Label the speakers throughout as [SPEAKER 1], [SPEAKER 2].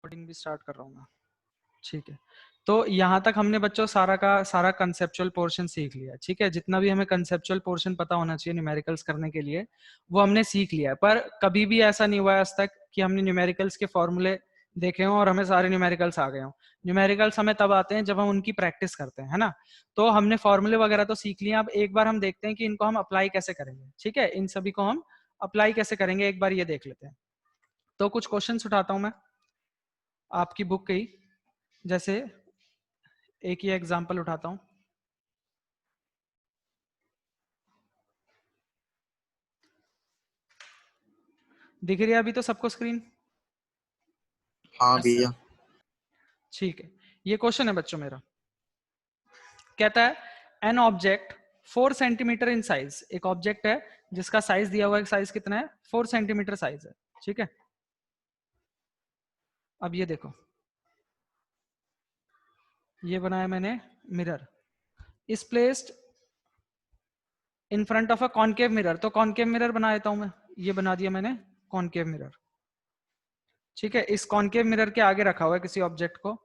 [SPEAKER 1] Recording भी start कर रहा हूँ मैं। ठीक है, तो यहाँ तक हमने बच्चों सारा का सारा कंसेप्चुअल पोर्शन सीख लिया। ठीक है, जितना भी हमें कंसेप्चुअल पोर्शन पता होना चाहिए न्यूमेरिकल्स करने के लिए वो हमने सीख लिया है। पर कभी भी ऐसा नहीं हुआ आज तक कि हमने न्यूमेरिकल्स के फॉर्मूले देखे हों और हमें सारे न्यूमेरिकल्स आ गए हों। न्यूमेरिकल्स हमें तब आते हैं जब हम उनकी प्रैक्टिस करते हैं, है ना। तो हमने फॉर्मूले वगैरह तो सीख लिए, अब एक बार हम देखते हैं कि इनको हम अप्लाई कैसे करेंगे। ठीक है, इन सभी को हम अप्लाई कैसे करेंगे एक बार ये देख लेते हैं। तो कुछ क्वेश्चंस उठाता हूं मैं आपकी बुक के ही, जैसे एक ही एग्जांपल उठाता हूं। दिख रही है अभी तो सबको स्क्रीन?
[SPEAKER 2] हाँ भैया।
[SPEAKER 1] ठीक है, ये क्वेश्चन है बच्चों मेरा। कहता है an object 4 centimetre in size, एक ऑब्जेक्ट है जिसका साइज दिया हुआ है, साइज कितना है 4 सेंटीमीटर साइज है। ठीक है, अब ये देखो, ये बनाया मैंने मिरर, इस placed in front of a concave mirror. तो कॉनकेव मिरर बना देता हूं मैं, ये बना दिया मैंने कॉनकेव मिरर। ठीक है, इस कॉनकेव मिरर के आगे रखा हुआ है किसी ऑब्जेक्ट को।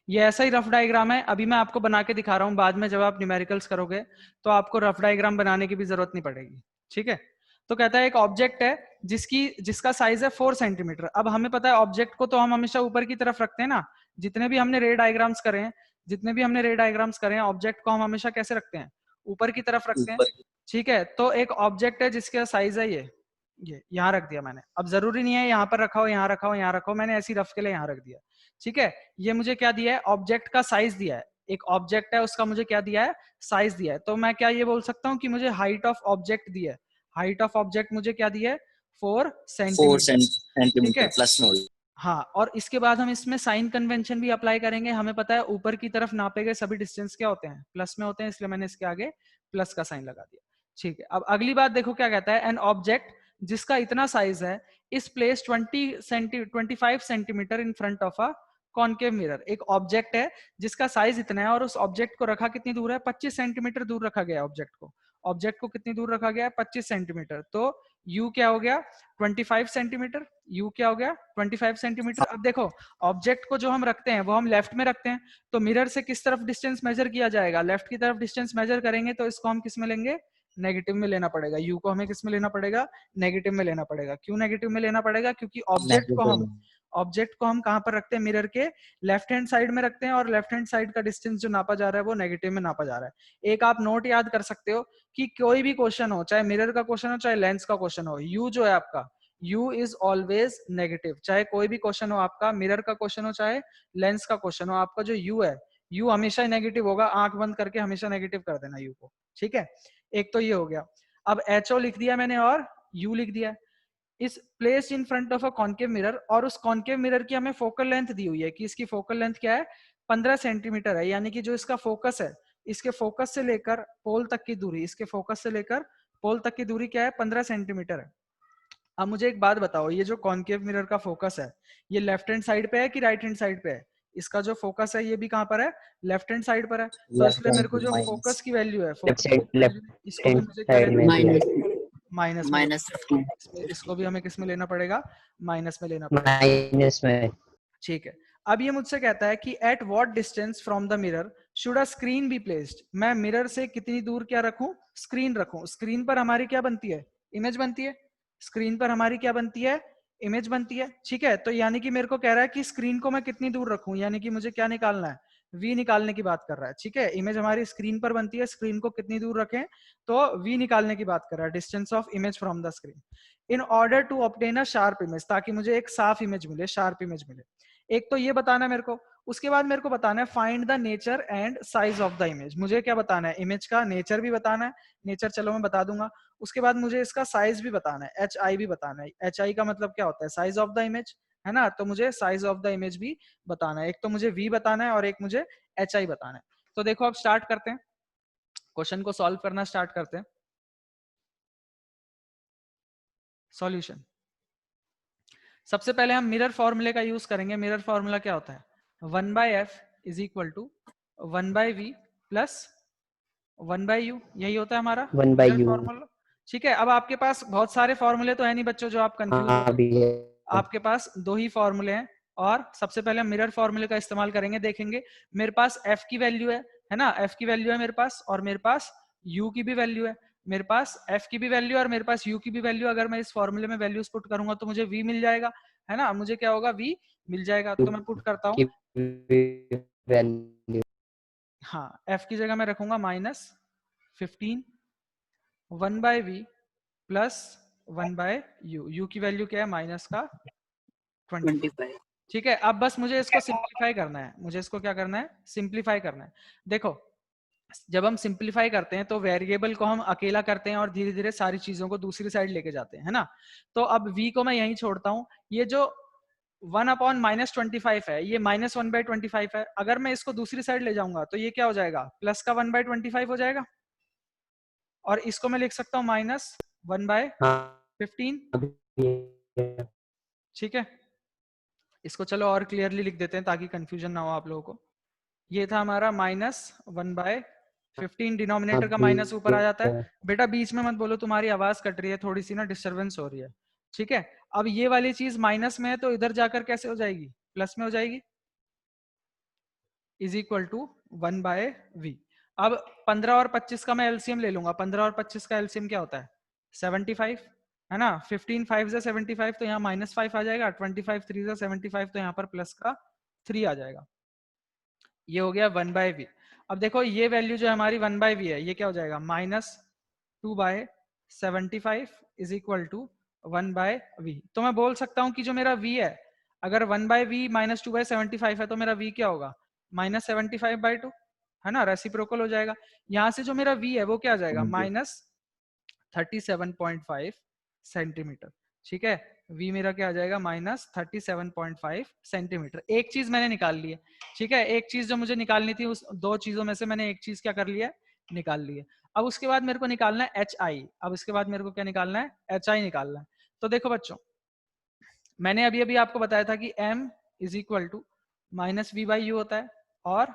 [SPEAKER 1] ये ऐसा ही रफ डायग्राम है, अभी मैं आपको बना के दिखा रहा हूं, बाद में जब आप न्यूमेरिकल्स करोगे तो आपको रफ डायग्राम बनाने की भी जरूरत नहीं पड़ेगी। ठीक है, तो कहता है एक ऑब्जेक्ट है जिसका साइज है 4 सेंटीमीटर। अब हमें पता है ऑब्जेक्ट को तो हम हमेशा ऊपर की तरफ रखते हैं ना, जितने भी हमने रे डायग्राम्स करे हैं ऑब्जेक्ट को हम हमेशा कैसे रखते हैं, ऊपर की तरफ रखते हैं। ठीक है, तो एक ऑब्जेक्ट है जिसका साइज है ये यहाँ रख दिया मैंने। अब जरूरी नहीं है यहाँ पर रखा हो, यहाँ रखा हो, यहाँ रखा हो, मैंने ऐसी रफ के लिए यहाँ रख दिया। ठीक है, ये मुझे क्या दिया है, ऑब्जेक्ट का साइज दिया है। एक ऑब्जेक्ट है उसका मुझे क्या दिया है, साइज दिया है। तो मैं क्या ये बोल सकता हूँ कि मुझे हाइट ऑफ ऑब्जेक्ट दी है, हाइट ऑफ ऑब्जेक्ट मुझे क्या दी है 4 सेंटीमीटर। ठीक है,
[SPEAKER 2] प्लस में।
[SPEAKER 1] हाँ, और इसके बाद हम इसमें साइन कन्वेंशन भी अप्लाई करेंगे। हमें पता है ऊपर की तरफ नापे गए सभी डिस्टेंस क्या होते हैं, प्लस में होते हैं, इसलिए मैंने इसके आगे प्लस का साइन लगा दिया। ठीक है, अब अगली बात देखो क्या कहता है, एन ऑब्जेक्ट जिसका इतना साइज है इस place 25 centimetre in front of a concave mirror. एक ऑब्जेक्ट है जिसका साइज इतना है और उस ऑब्जेक्ट को रखा कितनी दूर है, 25 सेंटीमीटर दूर रखा गया ऑब्जेक्ट को। ऑब्जेक्ट को कितनी दूर रखा गया है, 25 सेंटीमीटर। तो यू क्या हो गया 25 सेंटीमीटर, यू क्या हो गया 25 सेंटीमीटर। अब देखो ऑब्जेक्ट को जो हम रखते हैं वो हम लेफ्ट में रखते हैं, तो मिरर से किस तरफ डिस्टेंस मेजर किया जाएगा, लेफ्ट की तरफ डिस्टेंस मेजर करेंगे, तो इसको हम किस में लेंगे, नेगेटिव में लेना पड़ेगा। यू को हमें किस में लेना पड़ेगा, नेगेटिव में लेना पड़ेगा। क्यों नेगेटिव में लेना पड़ेगा, क्योंकि ऑब्जेक्ट को हम कहां पर रखते हैं, मिरर के लेफ्ट हैंड साइड में रखते हैं, और लेफ्ट हैंड साइड का डिस्टेंस जो नापा जा रहा है वो नेगेटिव में नापा जा रहा है। एक आप नोट याद कर सकते हो कि कोई भी क्वेश्चन हो, चाहे मिरर का क्वेश्चन हो चाहे लेंस का क्वेश्चन हो, यू जो है आपका, यू इज ऑलवेज नेगेटिव। चाहे कोई भी क्वेश्चन हो आपका, मिरर का क्वेश्चन हो चाहे लेंस का क्वेश्चन हो, आपका जो यू है, यू हमेशा नेगेटिव होगा। आंख बंद करके हमेशा नेगेटिव कर देना यू को। ठीक है, एक तो ये हो गया। अब एच ओ लिख दिया मैंने और यू लिख दिया। इस place in front of a concave mirror, और उस कॉनकेव मिरर की हमें फोकल लेंथ दी हुई है कि इसकी फोकल लेंथ क्या है 15 सेंटीमीटर है, यानी कि जो इसका फोकस है, इसके फोकस से लेकर पोल तक की दूरी, इसके फोकस से लेकर पोल तक की दूरी क्या है 15 सेंटीमीटर है। अब मुझे एक बात बताओ, ये जो कॉनकेव मिरर का फोकस है ये लेफ्ट हैंड साइड पे है कि राइट हैंड साइड पे है, इसका जो फोकस है ये भी कहां पर है, लेफ्ट हैंड साइड पर है। तो इसलिए मेरे को जो फोकस की वैल्यू है, फोकस की वैल्यू, इसको भी मुझे क्या लेना पड़ेगा, माइनस में लेना पड़ेगा। इसको भी हमें किस में लेना पड़ेगा, माइनस में लेना पड़ेगा।
[SPEAKER 3] माइनस में।
[SPEAKER 1] ठीक है, अब ये मुझसे कहता है कि at what distance from the mirror should a screen be placed. मैं मिरर से कितनी दूर क्या रखूं, स्क्रीन रखूं। स्क्रीन पर हमारी क्या बनती है, इमेज बनती है। स्क्रीन पर हमारी क्या बनती है, इमेज बनती है। ठीक है, तो यानी कि मेरे को कह रहा है कि स्क्रीन को मैं कितनी दूर रखूं, यानी कि मुझे क्या निकालना है, वी निकालने की बात कर रहा है। ठीक है, इमेज हमारी स्क्रीन पर बनती है, स्क्रीन को कितनी दूर रखें, तो वी निकालने की बात कर रहा है, distance of image from the screen in order to obtain a sharp image, ताकि मुझे एक साफ इमेज मिले, शार्प इमेज मिले। एक तो ये बताना है मेरे को, उसके बाद मेरे को बताना है find the nature and size of the image. मुझे क्या बताना है, इमेज का नेचर भी बताना है, नेचर चलो मैं बता दूंगा। उसके बाद मुझे इसका साइज भी बताना है, एच आई भी बताना है। एच आई का मतलब क्या होता है, साइज ऑफ द इमेज, है ना। तो मुझे साइज ऑफ द इमेज भी बताना है। एक तो मुझे वी बताना है और एक मुझे एच आई बताना है। तो देखो अब स्टार्ट करते हैं, क्वेश्चन को सॉल्व करना स्टार्ट करते हैं। सॉल्यूशन, सबसे पहले हम मिरर फॉर्मूले का यूज करेंगे। मिरर फॉर्मूला क्या होता है, 1/f is equal to 1/v plus 1/u, यही होता है हमारा
[SPEAKER 3] 1/u।
[SPEAKER 1] फॉर्मूला। ठीक है, अब आपके पास बहुत सारे फॉर्मूले तो है नहीं बच्चों जो आप कंफ्यूज हो
[SPEAKER 3] हाँ
[SPEAKER 1] रहे
[SPEAKER 3] भी है।
[SPEAKER 1] हैं। आपके पास दो ही फॉर्मूले हैं, और सबसे पहले हम मिरर फॉर्मूले का इस्तेमाल करेंगे, देखेंगे मेरे पास f की वैल्यू है ना, f की वैल्यू है मेरे पास, और मेरे पास u की भी वैल्यू है, मेरे पास f की भी वैल्यू और मेरे पास u की भी वैल्यू। अगर मैं इस फॉर्मूले में वैल्यूज पुट करूंगा तो मुझे v मिल जाएगा, है ना, मुझे क्या होगा, v मिल जाएगा। तो मैं पुट करता हूँ,
[SPEAKER 2] वैल्यू
[SPEAKER 1] हाँ f की जगह मैं रखूंगा -15 1 by v plus 1 by u की वैल्यू क्या है, माइनस का 25। ठीक है, अब बस मुझे इसको सिंप्लीफाई करना है, मुझे इसको क्या करना है, सिंप्लीफाई करना है। देखो जब हम सिंप्लीफाई करते हैं तो वेरिएबल को हम अकेला करते हैं और धीरे धीरे सारी चीजों को दूसरी साइड लेके जाते हैं, है ना। तो अब v को मैं यहीं छोड़ता हूं, ये जो 1/-25 है, ये -1/25 है। अगर मैं इसको दूसरी साइड ले जाऊंगा तो ये क्या हो जाएगा, प्लस का 1/25 हो जाएगा, और इसको मैं लिख सकता हूँ -1/15। ठीक है, इसको चलो और क्लियरली लिख देते हैं ताकि कंफ्यूजन ना हो आप लोगों को। ये था हमारा -1/15, डिनोमिनेटर का माइनस ऊपर आ जाता है। बेटा बीच में मत बोलो, तुम्हारी आवाज कट रही है, थोड़ी सी ना डिस्टरबेंस हो रही है। ठीक है, अब ये वाली चीज माइनस में है तो इधर जाकर कैसे हो जाएगी, प्लस में हो जाएगी, इज इक्वल टू 1/v। अब 15 और 25 का मैं एलसीएम ले लूंगा, 15 और 25 का एलसीएम क्या होता है, 75, है ना। 15 5 से 75 तो यहाँ -5 आ जाएगा, 25 3 से 75 तो यहाँ पर प्लस का 3 आ जाएगा। ये हो गया 1/v। अब देखो ये वैल्यू जो हमारी 1/v है, ये क्या हो जाएगा, -2/75 इज इक्वल टू 1/v। तो मैं बोल सकता हूँ कि जो मेरा v है, अगर 1/v -2/75 है तो मेरा v क्या होगा, -75/2, है ना, रेसिप्रोकल हो जाएगा। यहाँ से जो मेरा v है वो क्या आ जाएगा, -37.5 सेंटीमीटर। ठीक है, v मेरा क्या आ जाएगा, -37.5 सेंटीमीटर। एक चीज मैंने निकाल ली है। ठीक है, एक चीज जो मुझे निकालनी थी, उस दो चीजों में से मैंने एक चीज क्या कर लिया, निकाल ली है। अब उसके बाद मेरे को निकालना है HI। अब इसके बाद मेरे को क्या निकालना है, HI निकालना है। तो देखो बच्चों, मैंने अभी अभी आपको बताया था कि m is equal to -v/u होता है और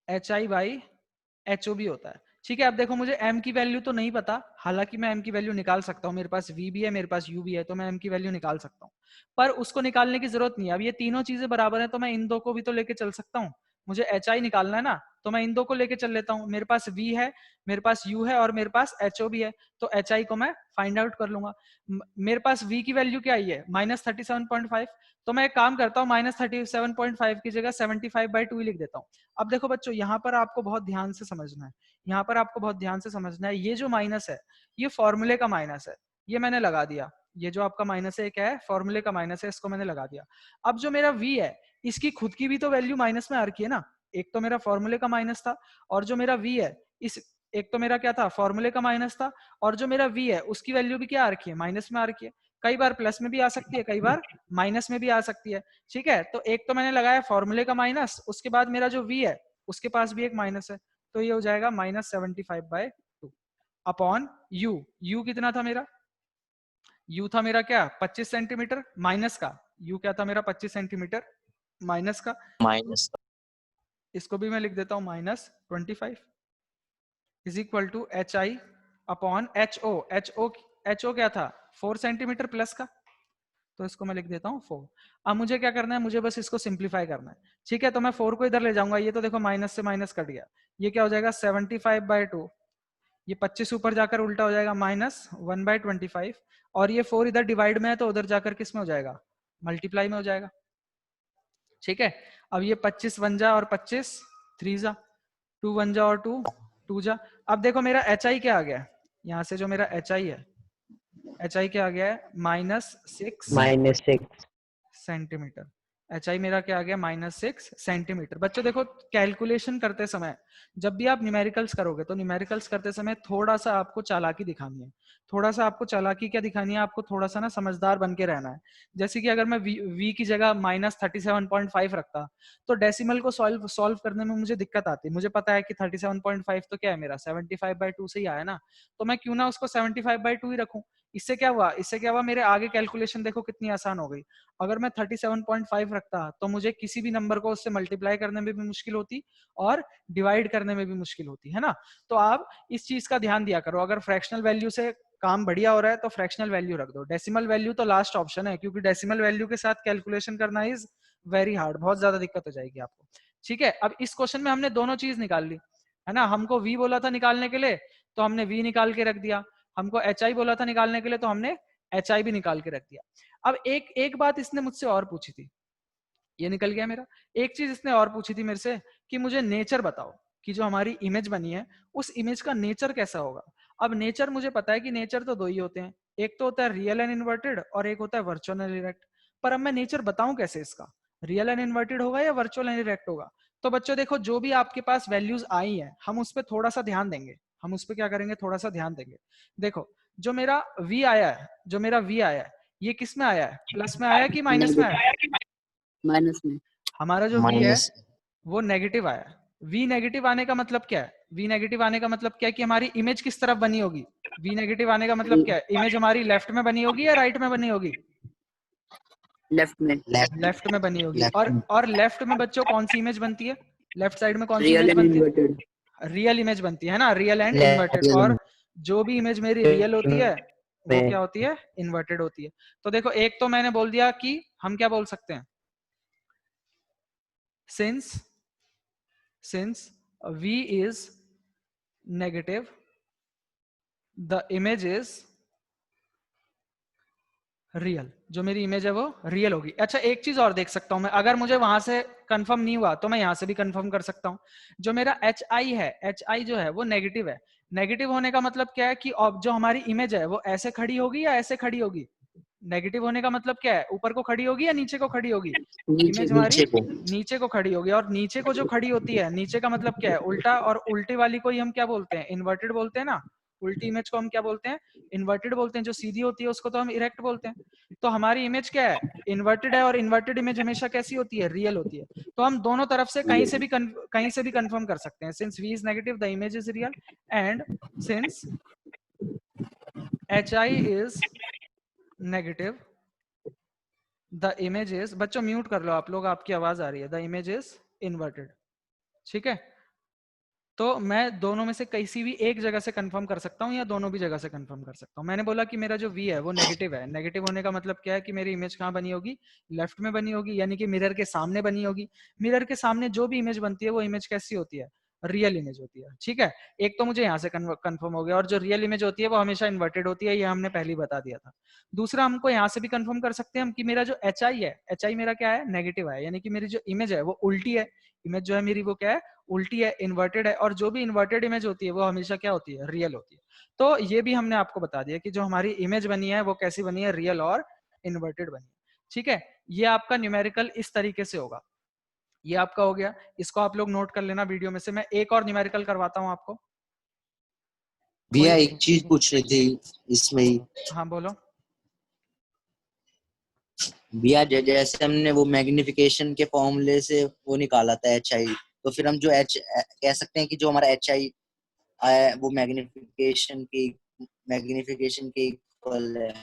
[SPEAKER 1] HI/HO भी होता है। ठीक है, अब देखो मुझे m की वैल्यू तो नहीं पता, हालांकि मैं m की वैल्यू निकाल सकता हूँ, मेरे पास v भी है, मेरे पास u भी है, तो मैं m की वैल्यू निकाल सकता हूँ। पर उसको निकालने की जरूरत नहीं है, अब ये तीनों चीजें बराबर हैं तो मैं इन दो को भी तो लेके चल सकता हूँ। मुझे HI निकालना है ना, तो मैं इन दो को लेके चल लेता हूँ। मेरे पास v है, मेरे पास u है और मेरे पास HO भी है, तो HI को मैं फाइंड आउट कर लूंगा। मेरे पास v की वैल्यू क्या आई है, -37.5, तो मैं एक काम करता हूँ, -37.5 की जगह 75/2 लिख देता हूँ। अब देखो बच्चों, यहाँ पर आपको बहुत ध्यान से समझना है, यहाँ पर आपको बहुत ध्यान से समझना है, ये जो माइनस है ये फॉर्मूले का माइनस है, ये मैंने लगा दिया। ये जो आपका माइनस है क्या है, फॉर्मूले का माइनस है, इसको मैंने लगा दिया। अब जो मेरा v है, इसकी खुद की भी तो वैल्यू माइनस में आ रखी है ना, एक तो मेरा फॉर्मूले का माइनस था, और जो मेरा v है, इस एक तो मेरा क्या था, फॉर्मूले का माइनस था, और जो मेरा v है उसकी वैल्यू भी क्या आ रखी है, माइनस में आ रखी है। कई बार प्लस में भी आ सकती है, कई बार माइनस में भी आ सकती है। ठीक है, तो एक तो मैंने लगाया फॉर्मूले का माइनस, उसके बाद मेरा जो v है उसके पास भी एक माइनस है, तो ये हो जाएगा -75/2 अपॉन u कितना था मेरा, u था मेरा क्या, 25 सेंटीमीटर माइनस का, u क्या था मेरा, 25 सेंटीमीटर माइनस का,
[SPEAKER 2] माइनस
[SPEAKER 1] इसको भी मैं लिख देता हूँ -25 is equal to HI upon HO क्या था, 4 सेंटीमीटर प्लस का, तो इसको मैं लिख देता हूँ 4। अब मुझे क्या करना है, मुझे बस इसको सिंप्लीफाई करना है। ठीक है, तो मैं 4 को इधर ले जाऊंगा, ये तो देखो माइनस से माइनस कट गया, ये क्या हो जाएगा 75/2, ये 25 ऊपर जाकर उल्टा हो जाएगा -1/25, और ये 4 इधर डिवाइड में है तो उधर जाकर किस में हो जाएगा, मल्टीप्लाई में हो जाएगा। ठीक है, अब ये 25 1 जा और 25 3 जा, 2 1 जा और 2 2 जा। अब देखो मेरा HI क्या आ गया, यहाँ से जो मेरा HI है, HI क्या आ गया है, -6 सेंटीमीटर। HI मेरा क्या आ गया, -6 सेंटीमीटर। बच्चों देखो, कैलकुलेशन करते समय जब भी आप न्यूमेरिकल्स करोगे तो न्यूमेरिकल्स करते समय थोड़ा सा आपको चालाकी दिखानी है। थोड़ा सा आपको चालाकी क्या दिखानी है, आपको थोड़ा सा ना समझदार बन के रहना है। जैसे कि अगर मैं v की जगह -37.5 रखता तो डेसिमल को सॉल्व करने में मुझे दिक्कत आती। मुझे पता है कि 37.5 तो क्या है मेरा, 75/2 से ही आया ना, तो मैं क्यों ना उसको 75/2 ही रखूं। इससे क्या हुआ, इससे क्या हुआ, मेरे आगे कैलकुलेशन देखो कितनी आसान हो गई। अगर मैं 37.5 रखता तो मुझे किसी भी नंबर को उससे मल्टीप्लाई करने में भी मुश्किल होती और डिवाइड करने में भी मुश्किल होती, है ना। तो आप इस चीज का ध्यान दिया करो, अगर फ्रैक्शनल वैल्यू से काम बढ़िया हो रहा है तो फ्रैक्शनल वैल्यू रख दो। डेसिमल वैल्यू तो लास्ट ऑप्शन है, क्योंकि डेसिमल वैल्यू के साथ कैलकुलेशन करना इज वेरी हार्ड, बहुत ज्यादा दिक्कत हो जाएगी आपको। ठीक है, अब इस क्वेश्चन में हमने दोनों चीज निकाल ली है ना। हमको v बोला था निकालने के लिए तो हमने v निकाल के रख दिया, हमको hi बोला था निकालने के लिए तो हमने hi भी निकाल के रख दिया। अब एक बात इसने मुझसे और पूछी थी, ये निकल गया मेरा। एक चीज इसने और पूछी थी मेरे से कि मुझे नेचर बताओ कि जो हमारी इमेज बनी है उस इमेज का नेचर कैसा होगा। अब नेचर मुझे पता है कि नेचर तो दो ही होते हैं, एक तो होता है रियल एंड इन्वर्टेड और एक होता है वर्चुअल एंड इरेक्ट। पर अब मैं नेचर बताऊं कैसे इसका, रियल एंड इन्वर्टेड होगा या वर्चुअल एंड इरेक्ट होगा। तो बच्चों देखो, जो भी आपके पास वैल्यूज आई है हम उस पर थोड़ा सा ध्यान देंगे, हम उस पर क्या करेंगे, थोड़ा सा ध्यान देंगे। देखो जो मेरा v आया है, जो मेरा v आया है ये किस में आया है, प्लस में आया कि माइनस में आया।
[SPEAKER 3] माइनस में।
[SPEAKER 1] हमारा जो v है
[SPEAKER 2] माइनस
[SPEAKER 1] वो नेगेटिव आया। v नेगेटिव आने का मतलब क्या है, v नेगेटिव आने का मतलब क्या है कि हमारी इमेज किस तरफ बनी होगी। v नेगेटिव आने का मतलब क्या है, इमेज हमारी लेफ्ट में बनी होगी या राइट में बनी होगी।
[SPEAKER 3] लेफ्ट में।
[SPEAKER 1] लेफ्ट में बनी होगी।
[SPEAKER 2] लेफ्ट में।
[SPEAKER 1] और लेफ्ट में बच्चों कौन सी इमेज बनती है, लेफ्ट साइड में कौन सी
[SPEAKER 3] रियल
[SPEAKER 1] इमेज
[SPEAKER 3] एंड
[SPEAKER 1] बनती है,
[SPEAKER 3] इन्वर्टेड।
[SPEAKER 1] रियल इमेज बनती है ना, रियल एंड इन्वर्टेड।
[SPEAKER 2] रियल
[SPEAKER 1] और जो भी इमेज मेरी रियल होती है वो क्या होती है, इन्वर्टेड होती है। तो देखो एक तो मैंने बोल दिया कि हम क्या बोल सकते हैं, since v is negative the image is real, जो मेरी इमेज है वो रियल होगी। अच्छा एक चीज और देख सकता हूं मैं, अगर मुझे वहां से कंफर्म नहीं हुआ तो मैं यहां से भी कंफर्म कर सकता हूं। जो मेरा hi है, hi जो है वो नेगेटिव है। नेगेटिव होने का मतलब क्या है कि जो हमारी इमेज है वो ऐसे खड़ी होगी या ऐसे खड़ी होगी। नेगेटिव होने का मतलब क्या है, ऊपर को खड़ी होगी या नीचे को खड़ी होगी।
[SPEAKER 3] नीचे।
[SPEAKER 1] इमेज हमारी
[SPEAKER 2] नीचे को।
[SPEAKER 1] नीचे को खड़ी होगी। और नीचे को जो खड़ी होती है, नीचे का मतलब क्या है, उल्टा। और उल्टी वाली को ही हम क्या बोलते हैं, इन्वर्टेड बोलते हैं ना। उल्टी इमेज को हम क्या बोलते हैं, इन्वर्टेड बोलते हैं। जो सीधी होती है उसको तो हम इरेक्ट बोलते हैं। तो हमारी इमेज क्या है, इन्वर्टेड है। और इन्वर्टेड इमेज हमेशा कैसी होती है, रियल होती है। तो हम दोनों तरफ से कहीं से भी कंफर्म कर सकते हैं। Since v is negative the image is real and since hi is negative the image is, बच्चों म्यूट कर लो आप लोग, आपकी आवाज आ रही है, द इमेज इज इन्वर्टेड। ठीक है, तो मैं दोनों में से किसी भी एक जगह से कंफर्म कर सकता हूं या दोनों भी जगह से कंफर्म कर सकता हूं। मैंने बोला कि मेरा जो v है वो नेगेटिव है। नेगेटिव होने का मतलब क्या है कि मेरी इमेज कहां बनी होगी, लेफ्ट में बनी होगी, यानी कि मिरर के सामने बनी होगी। मिरर के सामने जो भी इमेज बनती है वो इमेज कैसी होती है, रियल इमेज होती है। ठीक है, एक तो मुझे यहाँ से कंफर्म हो गया। और जो रियल इमेज होती है वो हमेशा इन्वर्टेड होती है, ये हमने पहले ही बता दिया था। दूसरा हमको यहाँ से भी कंफर्म कर सकते हैं हम कि मेरा जो hi है, hi मेरा क्या है, नेगेटिव है, यानी कि मेरी जो इमेज है वो उल्टी है। इमेज जो है मेरी वो क्या है, उल्टी है, इन्वर्टेड है। और जो भी इन्वर्टेड इमेज होती है वो हमेशा क्या होती है, रियल होती है। तो ये भी हमने आपको बता दिया कि जो हमारी इमेज बनी है वो कैसी बनी है, रियल और इन्वर्टेड बनी है। ठीक है, ये आपका न्यूमेरिकल इस तरीके से होगा। ये आपका हो गया, इसको आप लोग नोट कर लेना वीडियो में से। मैं एक और न्यूमेरिकल करवाता हूं आपको।
[SPEAKER 2] भैया एक चीज पूछ रही थी इसमें ही।
[SPEAKER 1] हाँ बोलो।
[SPEAKER 2] भैया जैसे हमने वो मैग्निफिकेशन के फॉर्मूले से वो निकाला था hi, तो फिर हम जो कह सकते हैं कि जो हमारा hi आया वो मैग्निफिकेशन के इक्वल है।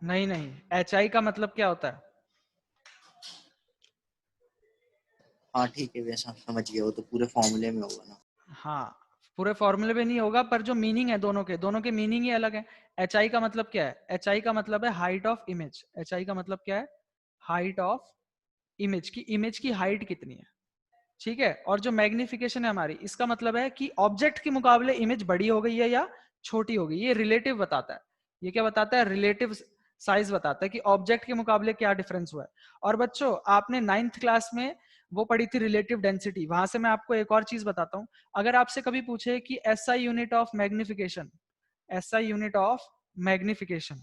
[SPEAKER 1] नहीं नहीं, hi का मतलब क्या होता है,
[SPEAKER 2] हाँ ठीक है वैसा समझ गया, वो तो पूरे फॉर्मूले में होगा ना।
[SPEAKER 1] हाँ पूरे फॉर्मूले में नहीं होगा, पर जो मीनिंग है दोनों के मीनिंग ही अलग है। hi का मतलब क्या है, hi का मतलब है हाइट ऑफ इमेज। hi का मतलब क्या है, हाइट ऑफ इमेज की हाइट कितनी है। ठीक है, और जो मैग्निफिकेशन है हमारी, इसका मतलब है कि ऑब्जेक्ट के मुकाबले इमेज बड़ी हो गई है या छोटी हो गई। ये रिलेटिव बताता है। ये क्या बताता है, रिलेटिव साइज बताता है कि ऑब्जेक्ट के मुकाबले क्या डिफरेंस हुआ है। और बच्चों आपने 9th क्लास में वो पढ़ी थी रिलेटिव डेंसिटी, वहां से मैं आपको एक और चीज बताता हूं। अगर आपसे कभी पूछे कि SI unit of magnification, SI unit of magnification,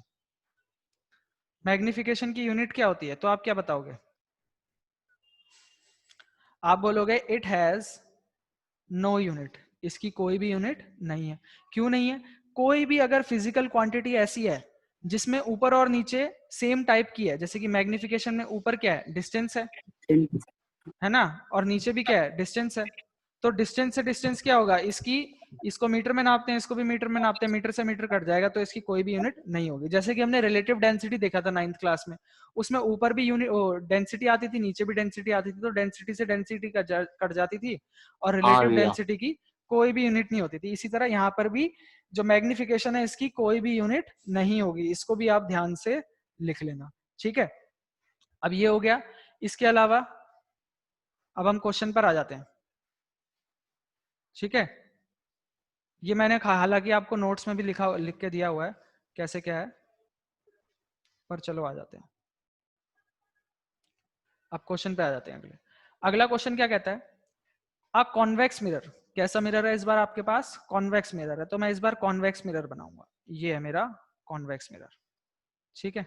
[SPEAKER 1] magnification की यूनिट क्या होती है, तो आप क्या बताओगे, आप बोलोगे इट हैज नो यूनिट, इसकी कोई भी यूनिट नहीं है। क्यों नहीं है, कोई भी अगर फिजिकल क्वांटिटी ऐसी है जिसमें ऊपर और नीचे सेम टाइप की है, जैसे कि मैग्निफिकेशन में ऊपर क्या है, डिस्टेंस है ना, और नीचे भी क्या है, डिस्टेंस है। तो डिस्टेंस से डिस्टेंस क्या होगा, इसको मीटर में नापते हैं, इसको भी मीटर में नापते हैं, मीटर से मीटर कट जाएगा, तो इसकी कोई भी यूनिट नहीं होगी। जैसे कि हमने रिलेटिव डेंसिटी देखा था 9th क्लास में, उसमें ऊपर भी यूनिट डेंसिटी आती थी, नीचे भी डेंसिटी आती थी, तो डेंसिटी से डेंसिटी कट जाती थी और
[SPEAKER 2] हाँ
[SPEAKER 1] रिलेटिव
[SPEAKER 2] भैया।
[SPEAKER 1] डेंसिटी की कोई भी यूनिट नहीं होती थी। इसी तरह यहाँ पर भी जो मैग्निफिकेशन है इसकी कोई भी यूनिट नहीं होगी, इसको भी आप ध्यान से लिख लेना, ठीक है। अब ये हो गया। इसके अलावा अब हम क्वेश्चन पर आ जाते हैं, ठीक है। ये मैंने हालांकि आपको नोट्स में भी लिख के दिया हुआ है कैसे क्या है, पर चलो आ जाते हैं। अब क्वेश्चन पे आ जाते हैं। अगला क्वेश्चन क्या कहता है, अ कॉन्वेक्स मिरर, कैसा मिरर है इस बार आपके पास, कॉन्वेक्स मिरर है, तो मैं इस बार कॉन्वेक्स मिरर बनाऊंगा। ये है मेरा कॉन्वेक्स मिरर, ठीक है।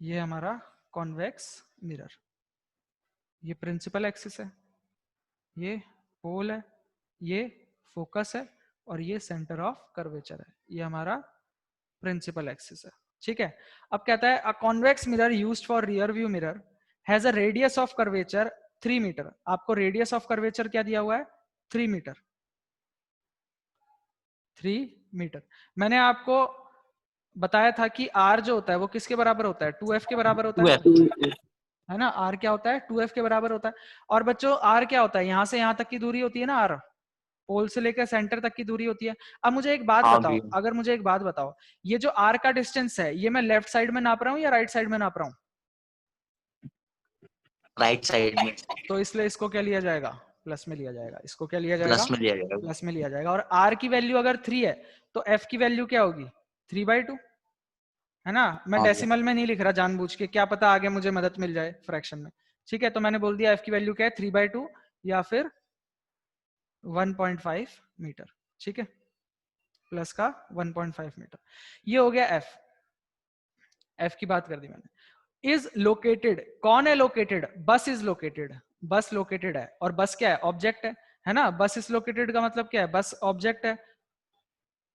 [SPEAKER 1] ये हमारा कॉन्वेक्स मिरर, ये प्रिंसिपल एक्सिस है, ये पोल है, ये फोकस है, और ये सेंटर ऑफ कर्वेचर है। ये हमारा प्रिंसिपल एक्सिस है, ठीक है। अब कहता है a convex mirror used for rear view mirror has a radius of curvature 3 metre. आपको रेडियस ऑफ कर्वेचर क्या दिया हुआ है, 3 मीटर, 3 मीटर। मैंने आपको बताया था कि r जो होता है वो किसके बराबर होता है, 2f के बराबर होता है,
[SPEAKER 3] 2f
[SPEAKER 1] है ना। r क्या होता है, 2f के बराबर होता है। और बच्चों r क्या होता है, यहां से यहां तक की दूरी होती है ना, r पोल से लेकर सेंटर तक की दूरी होती है। अब मुझे एक बात
[SPEAKER 2] हाँ
[SPEAKER 1] बताओ,
[SPEAKER 2] भैया।
[SPEAKER 1] अगर मुझे एक बात बताओ, ये जो r का डिस्टेंस है ये मैं लेफ्ट साइड में नाप रहा हूँ या राइट साइड में नाप रहा हूँ,
[SPEAKER 2] राइट साइड में,
[SPEAKER 1] तो इसलिए इसको क्या लिया जाएगा, प्लस में लिया जाएगा। इसको क्या लिया जाएगा,
[SPEAKER 2] प्लस में लिया जाएगा।
[SPEAKER 1] प्लस में लिया जाएगा। और r की वैल्यू अगर 3 है तो f की वैल्यू क्या होगी, 3/2, है ना। मैं
[SPEAKER 2] हाँ भैया।
[SPEAKER 1] डेसिमल में नहीं लिख रहा जानबूझ के, क्या पता आगे मुझे मदद मिल जाए फ्रैक्शन में, ठीक है। तो मैंने बोल दिया f की वैल्यू क्या है, 3/2 या फिर 1.5 मीटर, ठीक है, प्लस का 1.5 मीटर। ये हो गया f की बात कर दी मैंने। इज लोकेटेड, कौन है लोकेटेड, बस इज लोकेटेड, बस लोकेटेड है। और बस क्या है, ऑब्जेक्ट है ना। बस इज लोकेटेड का मतलब क्या है, बस ऑब्जेक्ट है।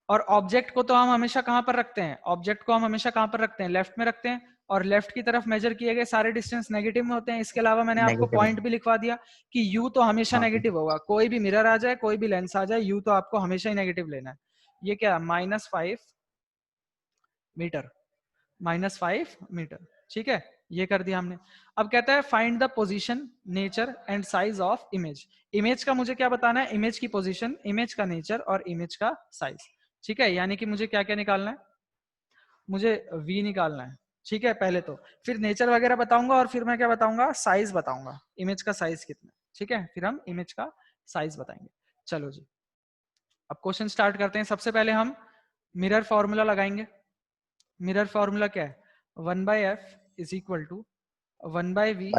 [SPEAKER 1] और ऑब्जेक्ट को तो हम हमेशा कहां पर रखते हैं, ऑब्जेक्ट को हम हमेशा कहां पर रखते हैं, लेफ्ट में रखते हैं। और लेफ्ट की तरफ मेजर किए गए सारे डिस्टेंस नेगेटिव में होते हैं। इसके अलावा मैंने आपको
[SPEAKER 2] नेगेटिव।
[SPEAKER 1] पॉइंट भी लिखवा दिया कि u तो हमेशा
[SPEAKER 2] हाँ
[SPEAKER 1] नेगेटिव होगा, कोई भी मिरर आ जाए, कोई भी लेंस आ जाए, u तो आपको हमेशा ही नेगेटिव लेना है। ये क्या, -5 मीटर, -5 मीटर, ठीक है। ये कर दिया हमने। अब कहता है find the position, nature and size of image. Image का मुझे क्या बताना है, इमेज की पोजीशन, इमेज का नेचर और इमेज का साइज, ठीक है। यानी कि मुझे क्या क्या निकालना है, मुझे v निकालना है, ठीक है पहले तो, फिर नेचर वगैरह बताऊंगा, और फिर मैं क्या बताऊंगा, साइज बताऊंगा, इमेज का साइज कितना, ठीक है। फिर हम इमेज का साइज बताएंगे। चलो जी, अब क्वेश्चन स्टार्ट करते हैं। सबसे पहले हम मिरर फॉर्मूला लगाएंगे। मिरर फॉर्मूला क्या है, 1/f is equal to 1/v
[SPEAKER 2] 1/v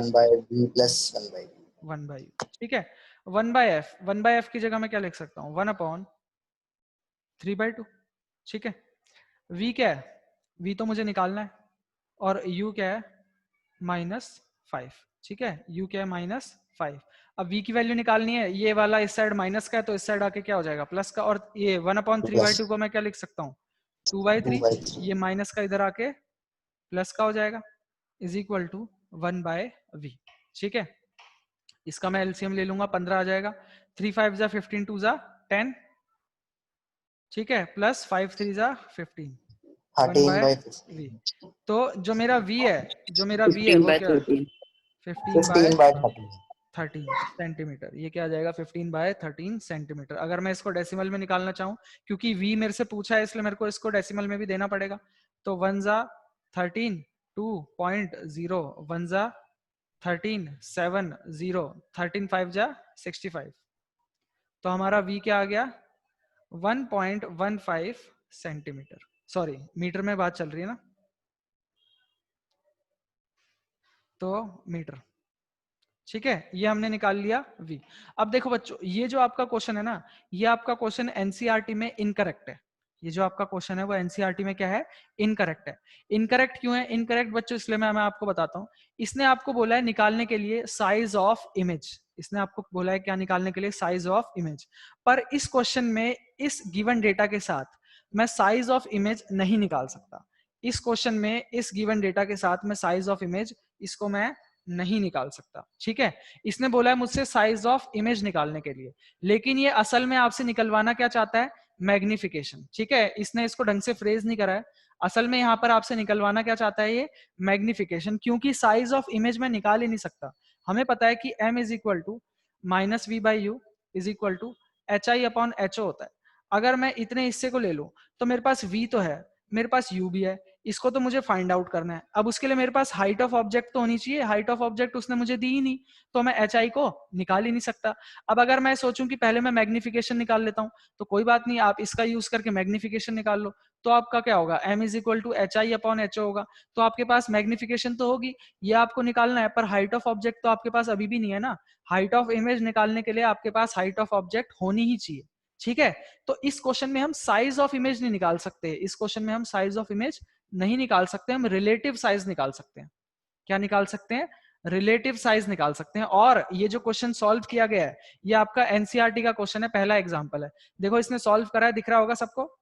[SPEAKER 2] plus 1/v।
[SPEAKER 1] 1/u, ठीक है। 1/f की जगह मैं क्या लिख सकता हूँ, 1/3/2, ठीक है। v क्या है, v तो मुझे निकालना है, और u क्या है, -5, ठीक है। u क्या है, -5। अब v की वैल्यू निकालनी है, ये वाला इस साइड माइनस का है तो इस साइड आके क्या हो जाएगा, प्लस का। और ये 1/3/2 को मैं क्या लिख सकता हूँ, 2/3,
[SPEAKER 2] 2/3।
[SPEAKER 1] ये माइनस का इधर आके प्लस का हो जाएगा, इज इक्वल टू 1/v, ठीक है। इसका मैं एलसीएम ले लूंगा, 15 आ जाएगा। 3 5 जा 15, 2 जा 10, ठीक है, प्लस 5 3 जा 15, 1/v।
[SPEAKER 2] 13/15।
[SPEAKER 1] तो जो मेरा v है, जो मेरा v है
[SPEAKER 3] 15
[SPEAKER 1] वो
[SPEAKER 3] by
[SPEAKER 1] क्या है,
[SPEAKER 3] 13
[SPEAKER 1] 15/13 सेंटीमीटर। ये क्या आ जाएगा, 15/13 सेंटीमीटर। अगर मैं इसको डेसिमल में निकालना चाहूँ, क्योंकि v मेरे से पूछा है इसलिए मेरे को इसको डेसिमल में भी देना पड़ेगा। तो 1 जा 13, 2.0, 1 जा 13, 7 0, 13 5 जा 65। तो हमारा v क्या आ गया, 1.15 सेंटीमीटर। सॉरी, मीटर में बात चल रही है ना, तो मीटर, ठीक है। ये हमने निकाल लिया v। अब देखो बच्चों, ये जो आपका क्वेश्चन है ना, ये आपका क्वेश्चन एनसीईआरटी में इनकरेक्ट है। ये जो आपका क्वेश्चन है वो एनसीईआरटी में क्या है, इनकरेक्ट है। इनकरेक्ट क्यों है, इनकरेक्ट बच्चों इसलिए मैं आपको बताता हूँ। इसने आपको बोला है निकालने के लिए साइज ऑफ इमेज, इसने आपको बोला है क्या निकालने के लिए, साइज ऑफ इमेज। पर इस क्वेश्चन में इस गिवन डेटा के साथ मैं साइज ऑफ इमेज नहीं निकाल सकता। इस क्वेश्चन में इस गिवन डेटा के साथ मैं साइज ऑफ इमेज इसको मैं नहीं निकाल सकता, ठीक है। इसने बोला है मुझसे साइज ऑफ इमेज निकालने के लिए, लेकिन ये असल में आपसे निकलवाना क्या चाहता है, मैग्निफिकेशन, ठीक है। इसने इसको ढंग से फ्रेज नहीं करा है। असल में यहाँ पर आपसे निकलवाना क्या चाहता है, ये मैग्निफिकेशन, क्योंकि साइज ऑफ इमेज में निकाल ही नहीं सकता। हमें पता है कि m is equal to -v/u is equal to HI/HO होता है। अगर मैं इतने हिस्से को ले लूं तो मेरे पास v तो है, मेरे पास u भी है, इसको तो मुझे फाइंड आउट करना है। अब उसके लिए मेरे पास हाइट ऑफ ऑब्जेक्ट तो होनी चाहिए, हाइट ऑफ ऑब्जेक्ट उसने मुझे दी ही नहीं, तो मैं hi को निकाल ही नहीं सकता। अब अगर मैं सोचूं कि पहले मैं मैग्निफिकेशन निकाल लेता हूं, तो कोई बात नहीं, आप इसका यूज करके मैग्निफिकेशन निकाल लो, तो आपका क्या होगा, m is equal to hi/ho होगा। तो आपके पास मैग्निफिकेशन तो होगी, ये आपको निकालना है, पर हाइट ऑफ ऑब्जेक्ट तो आपके पास अभी भी नहीं है ना। हाइट ऑफ इमेज निकालने के लिए आपके पास हाइट ऑफ ऑब्जेक्ट होनी ही चाहिए, ठीक है। तो इस क्वेश्चन में हम साइज ऑफ इमेज नहीं निकाल सकते, इस क्वेश्चन में हम साइज ऑफ इमेज नहीं निकाल सकते, हम रिलेटिव साइज निकाल सकते हैं। क्या निकाल सकते हैं, रिलेटिव साइज निकाल सकते हैं। और ये जो क्वेश्चन सॉल्व किया गया है, ये आपका एनसीईआरटी का क्वेश्चन है, पहला एग्जांपल है। देखो इसने सॉल्व करा है, दिख रहा होगा सबको।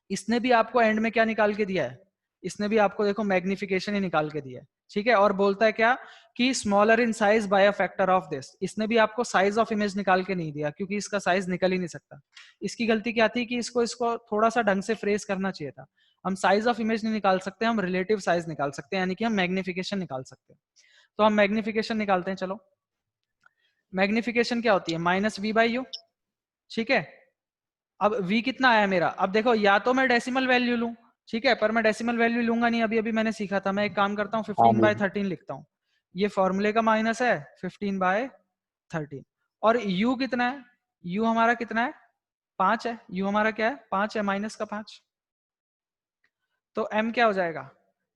[SPEAKER 1] इसने भी आपको एंड में क्या निकाल के दिया है, इसने भी आपको देखो मैग्निफिकेशन ही निकाल के दिया है, ठीक है। और बोलता है क्या कि smaller in size by a factor of this. इसने भी आपको साइज ऑफ इमेज निकाल के नहीं दिया, क्योंकि इसका साइज निकल ही नहीं सकता। इसकी गलती क्या थी कि इसको थोड़ा सा ढंग से फ्रेज करना चाहिए था। हम साइज ऑफ इमेज नहीं निकाल सकते, हम रिलेटिव साइज निकाल सकते हैं, यानी कि हम मैग्निफिकेशन निकाल सकते हैं। तो हम मैग्निफिकेशन निकालते हैं, चलो। मैग्निफिकेशन क्या होती है, -v/u, ठीक है। अब v कितना आया मेरा, अब देखो या तो मैं डेसिमल वैल्यू लूं, ठीक है, पर मैं डेसिमल वैल्यू लूंगा नहीं, अभी अभी मैंने सीखा था। मैं एक काम करता हूँ, 15/13 लिखता हूँ, ये फॉर्मूले का माइनस है 15/13। और u कितना है, u हमारा कितना है, 5 है, u हमारा क्या है, 5 है, माइनस का 5। तो m क्या हो जाएगा,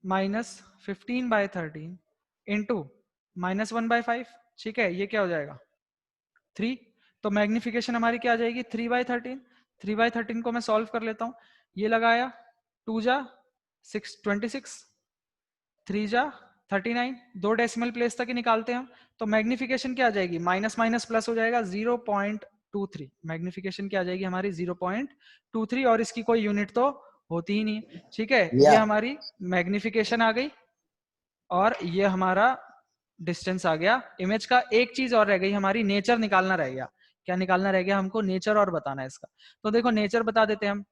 [SPEAKER 1] -15/13 इंटू -1/5, ठीक है, ये क्या हो जाएगा 3। तो मैग्निफिकेशन हमारी क्या आ जाएगी, 3/13। 3/13 को मैं सॉल्व कर लेता हूं, ये लगाया 2 जा 26, 3 जा 39, दो डेसिमल प्लेस तक ही निकालते हैं हम। तो मैग्निफिकेशन क्या आ जाएगी, माइनस माइनस प्लस हो जाएगा 0.23। मैग्निफिकेशन क्या आ जाएगी हमारी 0.23, और इसकी कोई यूनिट तो होती ही नहीं, ठीक है। ये हमारी मैग्निफिकेशन आ गई, और ये हमारा डिस्टेंस आ गया इमेज का। एक चीज और रह गई हमारी, नेचर निकालना रह गया। क्या निकालना रह गया हमको, नेचर और बताना है इसका। तो देखो नेचर बता देते हैं हम।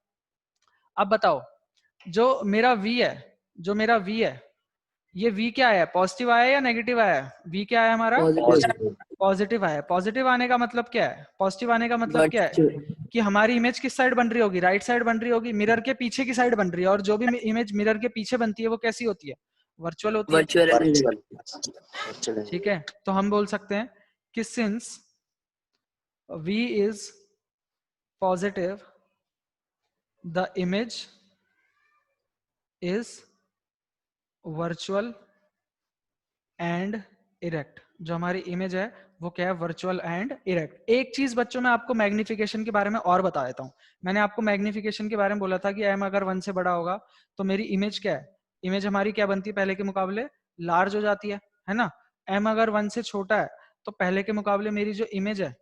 [SPEAKER 1] अब बताओ, जो मेरा v है, जो मेरा v है, ये v क्या है, पॉजिटिव आया या नेगेटिव आया, v क्या है हमारा,
[SPEAKER 3] पॉजिटिव।
[SPEAKER 1] पॉजिटिव आया। पॉजिटिव आने का मतलब क्या है, पॉजिटिव आने का मतलब क्या है कि हमारी इमेज किस साइड बन रही होगी, राइट साइड बन रही होगी, मिरर के पीछे की साइड बन रही है। और जो भी इमेज मिरर के पीछे बनती है वो कैसी होती है, वर्चुअल होती है,
[SPEAKER 3] वर्चुअल।
[SPEAKER 1] ठीक है। तो हम बोल सकते हैं कि since v is positive the image is virtual and erect. जो हमारी इमेज है वो क्या है, वर्चुअल एंड इरेक्ट। एक चीज बच्चों मैं आपको मैग्निफिकेशन के बारे में और बता देता हूं। मैंने आपको मैग्निफिकेशन के बारे में बोला था कि m अगर 1 से बड़ा होगा तो मेरी इमेज क्या है, इमेज हमारी क्या बनती है, पहले के मुकाबले लार्ज हो जाती है ना। m अगर 1 से छोटा है तो पहले के मुकाबले मेरी जो इमेज है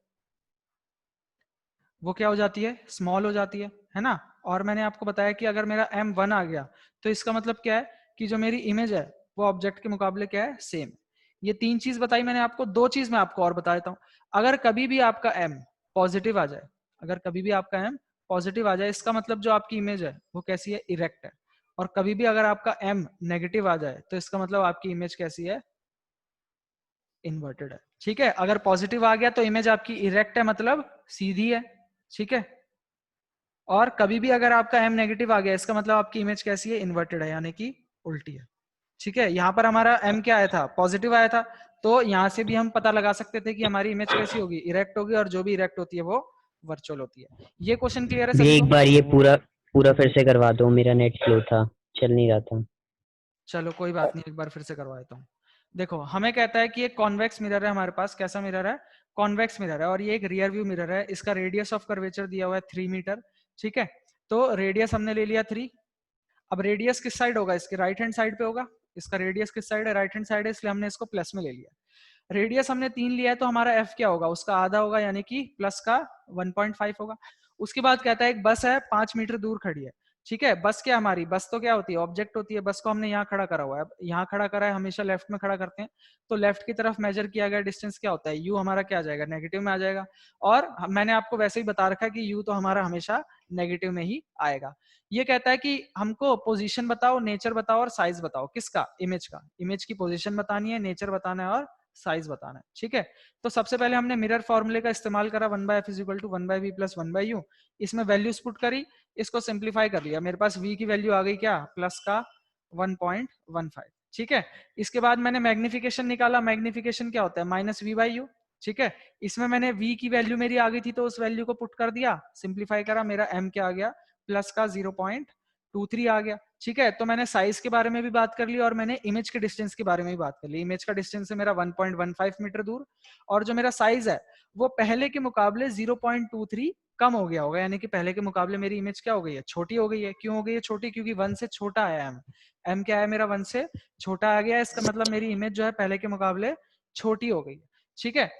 [SPEAKER 1] वो क्या हो जाती है, स्मॉल हो जाती है ना। और मैंने आपको बताया कि अगर मेरा m1 आ गया तो इसका मतलब क्या है कि जो मेरी इमेज है वो ऑब्जेक्ट के मुकाबले क्या है, सेम। ये 3 चीज बताई मैंने आपको। 2 चीज मैं आपको और बता देता हूँ। अगर कभी भी आपका m पॉजिटिव आ जाए, अगर कभी भी आपका m पॉजिटिव आ जाए, इसका मतलब जो आपकी इमेज है वो कैसी है, इरेक्ट है। और कभी भी अगर आपका m नेगेटिव आ जाए तो इसका मतलब आपकी इमेज कैसी है, इन्वर्टेड है, ठीक है। अगर पॉजिटिव आ गया तो इमेज आपकी इरेक्ट है, मतलब सीधी है, ठीक है। और कभी भी अगर आपका m नेगेटिव आ गया, इसका मतलब आपकी इमेज कैसी है, इन्वर्टेड है, यानी कि उल्टी है, ठीक है। यहाँ पर हमारा m क्या आया था, पॉजिटिव आया था, तो यहाँ से भी हम पता लगा सकते थे कि हमारी इमेज कैसी होगी, इरेक्ट होगी, और जो भी इरेक्ट होती है वो वर्चुअल होती है। ये क्वेश्चन क्लियर है सभी को?
[SPEAKER 4] एक बार ये पूरा पूरा फिर से करवा दो, मेरा नेट स्लो था, चल नहीं रहा था।
[SPEAKER 1] चलो कोई बात नहीं, एक बार फिर से करवा देता हूँ। देखो हमें कहता है कि एक कॉन्वेक्स मिरर है हमारे पास। कैसा मिरर है, कॉन्वेक्स मिरर है, और ये एक रियर व्यू मिरर है। इसका रेडियस ऑफ कर्वेचर दिया हुआ है 3 मीटर, ठीक है। तो रेडियस हमने ले लिया 3। अब रेडियस किस साइड होगा, इसके राइट हैंड साइड पे होगा। इसका रेडियस किस साइड है, राइट हैंड साइड है, इसलिए हमने इसको प्लस में ले लिया। रेडियस हमने 3 लिया है, तो हमारा एफ क्या होगा, उसका आधा होगा, यानी कि प्लस का 1.5 होगा। उसके बाद कहता है एक बस है 5 मीटर दूर खड़ी है, ठीक है। बस क्या, हमारी बस तो क्या होती है, ऑब्जेक्ट होती है। बस को हमने यहाँ खड़ा करा हुआ है, अब यहाँ खड़ा करा है, हमेशा लेफ्ट में खड़ा करते हैं, तो लेफ्ट की तरफ मेजर किया गया डिस्टेंस क्या होता है, यू हमारा क्या आ जाएगा, नेगेटिव में आ जाएगा। और मैंने आपको वैसे ही बता रखा है कि यू तो हमारा हमेशा नेगेटिव में ही आएगा। ये कहता है कि हमको पोजीशन बताओ, नेचर बताओ और साइज बताओ, किसका, इमेज का। इमेज की पोजीशन बतानी है, नेचर बताना है और साइज बताना है, ठीक है। तो सबसे पहले हमने मिरर फॉर्मूले का इस्तेमाल करा, 1/f = 1/v + 1/u, इसमें वैल्यूज पुट करी, इसको सिंप्लीफाई कर लिया, मेरे पास v की वैल्यू आ गई क्या, प्लस का 1.15, ठीक है। इसके बाद मैंने मैग्निफिकेशन निकाला, मैग्निफिकेशन क्या होता है, -v/u, ठीक है। इसमें मैंने v की वैल्यू मेरी आ गई थी तो उस वैल्यू को पुट कर दिया, सिंप्लीफाई करा, मेरा m क्या आ गया, प्लस का 0.23 आ गया, ठीक है। तो मैंने साइज के बारे में भी बात कर ली और मैंने इमेज के डिस्टेंस के बारे में भी बात कर ली। इमेज का डिस्टेंस है मेरा 1.15 मीटर दूर, और जो मेरा साइज है वो पहले के मुकाबले 0.23 कम हो गया होगा, यानी कि पहले के मुकाबले मेरी इमेज क्या हो गई है, छोटी हो गई है। क्यों हो गई है छोटी, क्योंकि 1 से छोटा आया है m क्या है मेरा 1 से छोटा आ गया है, इसका मतलब मेरी इमेज जो है पहले के मुकाबले छोटी हो गई है, ठीक है।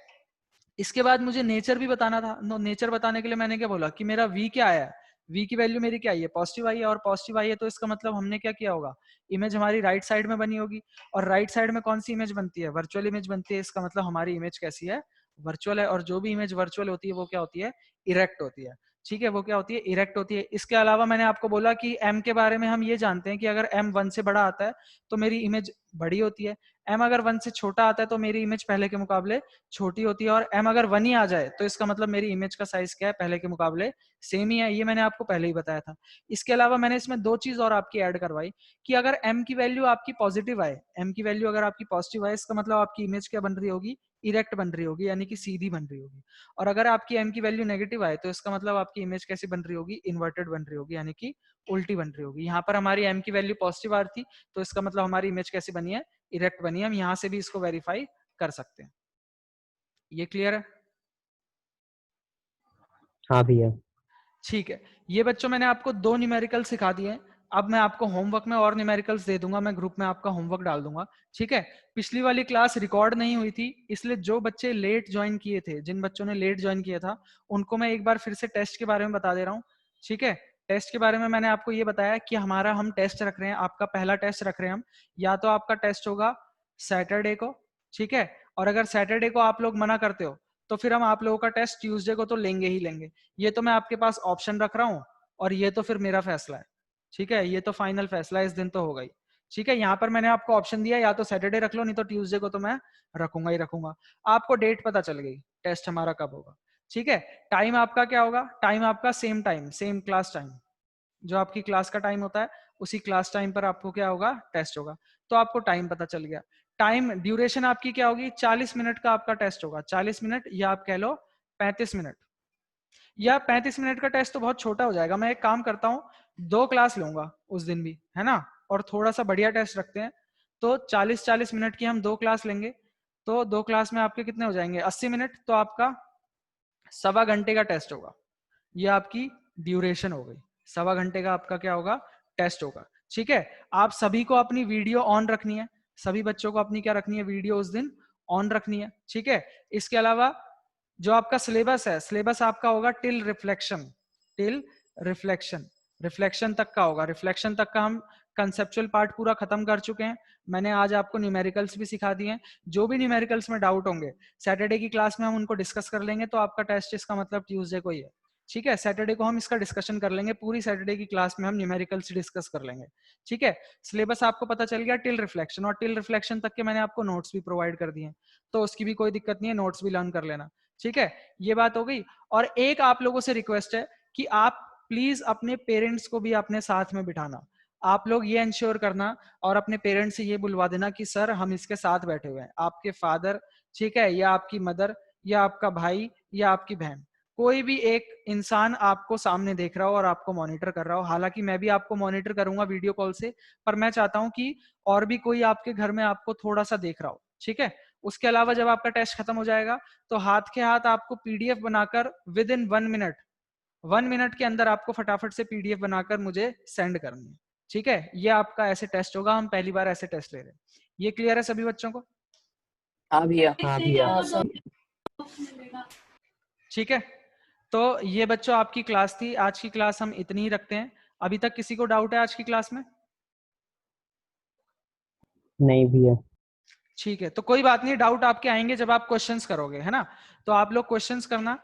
[SPEAKER 1] इसके बाद मुझे नेचर भी बताना था, नेचर बताने के लिए मैंने क्या बोला कि मेरा v क्या आया है, v की वैल्यू मेरी क्या आई है, पॉजिटिव आई है, और पॉजिटिव आई है तो इसका मतलब हमने क्या किया होगा, इमेज हमारी राइट साइड में बनी होगी, और राइट साइड में कौन सी इमेज बनती है, वर्चुअल इमेज बनती है, इसका मतलब हमारी इमेज कैसी है, वर्चुअल है, और जो भी इमेज वर्चुअल होती है वो क्या होती है, इरेक्ट होती है, ठीक है, वो क्या होती है, इरेक्ट होती है। इसके अलावा मैंने आपको बोला कि m के बारे में हम ये जानते हैं कि अगर m 1 से बड़ा आता है तो मेरी इमेज बड़ी होती है, m अगर 1 से छोटा आता है तो मेरी इमेज पहले के मुकाबले छोटी होती है, और m अगर 1 ही आ जाए तो इसका मतलब मेरी इमेज का साइज क्या है, पहले के मुकाबले सेम ही है, ये मैंने आपको पहले ही बताया था। इसके अलावा मैंने इसमें दो चीज और आपकी ऐड करवाई कि अगर m की वैल्यू आपकी पॉजिटिव आए, m की वैल्यू अगर आपकी पॉजिटिव आए, इसका मतलब आपकी इमेज क्या बन रही होगी, इरेक्ट बन रही होगी, यानी कि सीधी बन रही होगी, और अगर आपकी m की वैल्यू नेगेटिव आए तो इसका मतलब आपकी इमेज कैसी बन रही होगी, इन्वर्टेड बन रही होगी, यानी कि उल्टी बन रही होगी। यहाँ पर हमारी m की वैल्यू पॉजिटिव आ रही थी तो इसका मतलब हमारी इमेज कैसी बनी है, इरेक्ट बनी है। हम यहाँ से भी इसको वेरीफाई कर सकते हैं। ये क्लियर है?
[SPEAKER 4] हाँ भैया।
[SPEAKER 1] ठीक है, ये बच्चों मैंने आपको 2 न्यूमेरिकल सिखा दिए हैं। अब मैं आपको होमवर्क में और न्यूमेरिकल्स दे दूंगा, मैं ग्रुप में आपका होमवर्क डाल दूंगा, ठीक है। पिछली वाली क्लास रिकॉर्ड नहीं हुई थी, इसलिए जो बच्चे लेट ज्वाइन किए थे, जिन बच्चों ने लेट ज्वाइन किया था, उनको मैं एक बार फिर से टेस्ट के बारे में बता दे रहा हूँ, ठीक है। टेस्ट के बारे में मैंने आपको ये बताया कि हम टेस्ट रख रहे हैं, आपका पहला टेस्ट रख रहे हैं हम, या तो आपका टेस्ट होगा सैटरडे को, ठीक है, और अगर सैटरडे को आप लोग मना करते हो तो फिर हम आप लोगों का टेस्ट ट्यूसडे को तो लेंगे ही लेंगे। ये तो मैं आपके पास ऑप्शन रख रहा हूँ, और ये तो फिर मेरा फैसला है, ठीक है, ये तो फाइनल फैसला है, इस दिन तो होगा ही, ठीक है। यहाँ पर मैंने आपको ऑप्शन दिया, या तो सैटरडे रख लो, नहीं तो ट्यूसडे को तो मैं रखूंगा ही रखूंगा। आपको डेट पता चल गई टेस्ट हमारा कब होगा, ठीक है। टाइम आपका क्या होगा, टाइम आपका same time, same class time, जो आपकी क्लास का टाइम होता है उसी क्लास टाइम पर आपको क्या होगा, टेस्ट होगा। तो आपको टाइम पता चल गया। टाइम ड्यूरेशन आपकी क्या होगी, 40 मिनट का आपका टेस्ट होगा, 40 मिनट, या आप कह लो 35 मिनट, या 35 मिनट का टेस्ट तो बहुत छोटा हो जाएगा। मैं एक काम करता हूँ, 2 क्लास लूंगा उस दिन भी, है ना, और थोड़ा सा बढ़िया टेस्ट रखते हैं, तो 40-40 मिनट की हम 2 क्लास लेंगे, तो 2 क्लास में आपके कितने हो जाएंगे, 80 मिनट, तो आपका 1.25 घंटे का टेस्ट होगा। ये आपकी ड्यूरेशन हो गई, 1.25 घंटे का आपका क्या होगा, टेस्ट होगा, ठीक है। आप सभी को अपनी वीडियो ऑन रखनी है, सभी बच्चों को अपनी क्या रखनी है, वीडियो उस दिन ऑन रखनी है, ठीक है। इसके अलावा जो आपका सिलेबस है, सिलेबस आपका होगा till reflection, till reflection, reflection तक का होगा, रिफ्लेक्शन तक का हम कंसेप्चुअल पार्ट पूरा खत्म कर चुके हैं। मैंने आज आपको न्यूमेरिकल्स भी सिखा दिए हैं, जो भी न्यूमेरिकल्स में डाउट होंगे सैटरडे की क्लास में हम उनको डिस्कस कर लेंगे, तो आपका टेस्ट इसका मतलब ट्यूसडे को ही है, ठीक है। सैटरडे को हम इसका डिस्कशन कर लेंगे, पूरी सैटरडे की क्लास में हम न्यूमेरिकल्स डिस्कस कर लेंगे, ठीक है। सिलेबस आपको पता चल गया टिल रिफ्लेक्शन, और टिल रिफ्लेक्शन तक के मैंने आपको नोट्स भी प्रोवाइड कर दिए हैं, तो उसकी भी कोई दिक्कत नहीं है, नोट्स भी लर्न कर लेना, ठीक है। ये बात हो गई। और एक आप लोगों से रिक्वेस्ट है कि आप प्लीज अपने पेरेंट्स को भी अपने साथ में बिठाना, आप लोग ये इंश्योर करना और अपने पेरेंट्स से ये बुलवा देना कि सर हम इसके साथ बैठे हुए हैं, आपके फादर, ठीक है, या आपकी मदर, या आपका भाई, या आपकी बहन, कोई भी एक इंसान आपको सामने देख रहा हो और आपको मॉनिटर कर रहा हो। हालांकि मैं भी आपको मॉनिटर करूंगा वीडियो कॉल से, पर मैं चाहता हूं कि और भी कोई आपके घर में आपको थोड़ा सा देख रहा हो, ठीक है। उसके अलावा जब आपका टेस्ट खत्म हो जाएगा तो हाथ के हाथ आपको पीडीएफ बनाकर विद इन 1 मिनट के अंदर आपको फटाफट से पीडीएफ बनाकर मुझे सेंड करनी है, ठीक है। ये आपका ऐसे टेस्ट होगा, हम पहली बार ऐसे टेस्ट ले रहे हैं। ये क्लियर है सभी बच्चों को?
[SPEAKER 3] हाँ भैया।
[SPEAKER 4] हाँ भैया।
[SPEAKER 1] ठीक है, तो ये बच्चों आपकी क्लास थी, आज की क्लास हम इतनी ही रखते हैं। अभी तक किसी को डाउट है आज की क्लास में?
[SPEAKER 4] नहीं भैया।
[SPEAKER 1] ठीक है, तो कोई बात नहीं, डाउट आपके आएंगे जब आप क्वेश्चंस करोगे, है ना। तो आप लोग क्वेश्चंस करना,